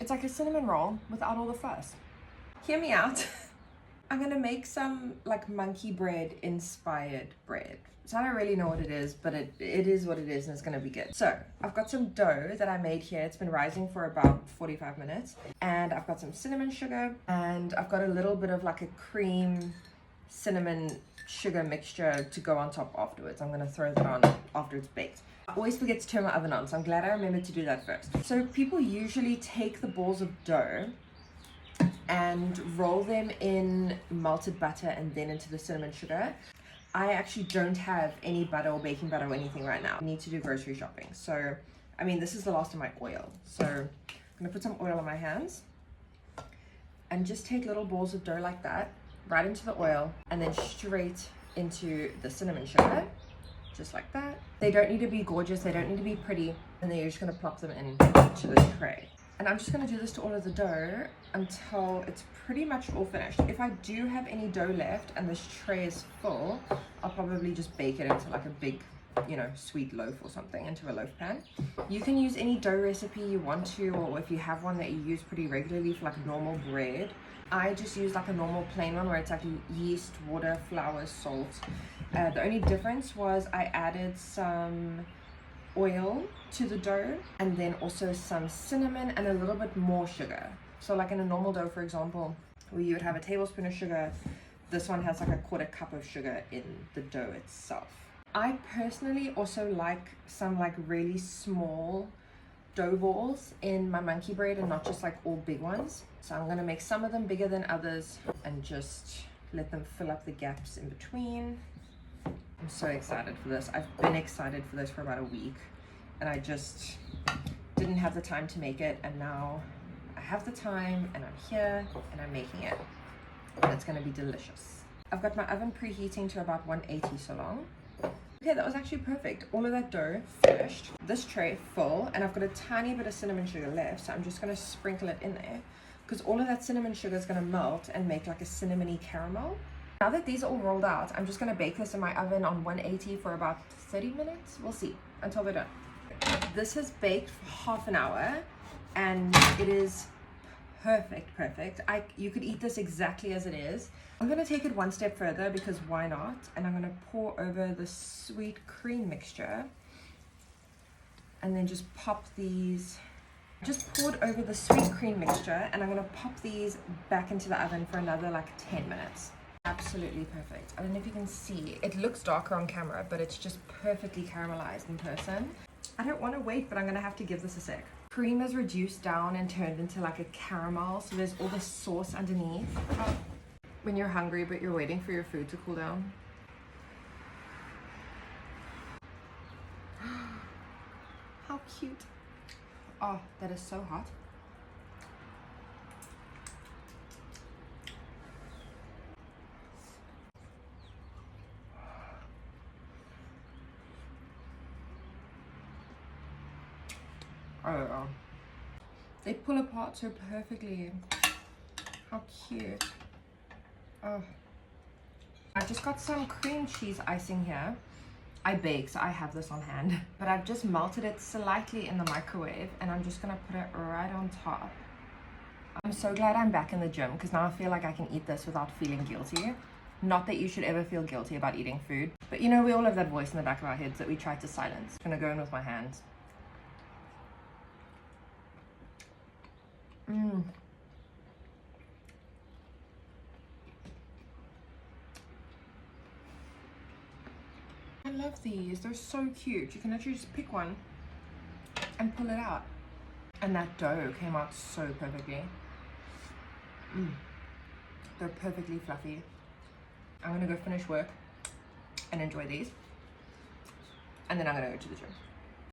It's like a cinnamon roll without all the fuss. Hear me out. I'm gonna make some like monkey bread inspired bread. So I don't really know what it is, but it is what it is, and it's gonna be good. So I've got some dough that I made here. It's been rising for about 45 minutes. And I've got some cinnamon sugar, and I've got a little bit of like a cream cinnamon sugar mixture to go on top afterwards. I'm gonna throw that on after it's baked. I always forget to turn my oven on, so I'm glad I remembered to do that first. So people usually take the balls of dough and roll them in melted butter and then into the cinnamon sugar. I actually don't have any butter or baking butter or anything right now. I need to do grocery shopping. So, I mean, this is the last of my oil. So I'm gonna put some oil on my hands and just take little balls of dough like that, right into the oil, and then straight into the cinnamon sugar, just like that. They don't need to be gorgeous, they don't need to be pretty, and then you're just gonna plop them into the tray. And I'm just gonna do this to all of the dough until it's pretty much all finished. If I do have any dough left and this tray is full, I'll probably just bake it into like a big, you know, sweet loaf or something, into a loaf pan. You can use any dough recipe you want to, or if you have one that you use pretty regularly for like normal bread. I just use like a normal plain one where it's like yeast, water, flour, salt. The only difference was I added some oil to the dough and then also some cinnamon and a little bit more sugar. So like in a normal dough, for example, where you would have a tablespoon of sugar, this one has like a 1/4 cup of sugar in the dough itself. I personally also like some like really small dough balls in my monkey bread and not just like all big ones. So I'm gonna make some of them bigger than others and just let them fill up the gaps in between. I'm so excited for this. I've been excited for this for about a week and I just didn't have the time to make it, and now I have the time and I'm here and I'm making it, and it's gonna be delicious. I've got my oven preheating to about 180 so long. Okay, that was actually perfect. All of that dough finished, this tray full, and I've got a tiny bit of cinnamon sugar left, so I'm just gonna sprinkle it in there because all of that cinnamon sugar is gonna melt and make like a cinnamony caramel. Now that these are all rolled out, I'm just gonna bake this in my oven on 180 for about 30 minutes. We'll see, until they're done. This has baked for half an hour and it is perfect. You could eat this exactly as it is. I'm gonna take it one step further because why not? And I'm gonna pour over the sweet cream mixture and then just pop these. Just poured over the sweet cream mixture and I'm gonna pop these back into the oven for another like 10 minutes. Absolutely perfect. I don't know if you can see, it looks darker on camera, but it's just perfectly caramelized in person. I don't want to wait, but I'm gonna have to give this a sec. Cream is reduced down and turned into like a caramel, so there's all the sauce underneath. When you're hungry but you're waiting for your food to cool down. How cute. Oh, that is so hot. Oh, they pull apart so perfectly. How cute. Oh, I just got some cream cheese icing here. I bake, so I have this on hand, but I've just melted it slightly in the microwave and I'm just gonna put it right on top. I'm so glad I'm back in the gym because now I feel like I can eat this without feeling guilty. Not that you should ever feel guilty about eating food, but you know, we all have that voice in the back of our heads that we try to silence. I'm gonna go in with my hands. I love these, they're so cute. You can actually just pick one and pull it out. And that dough came out so perfectly. They're perfectly fluffy. I'm gonna go finish work and enjoy these. And then I'm gonna go to the gym.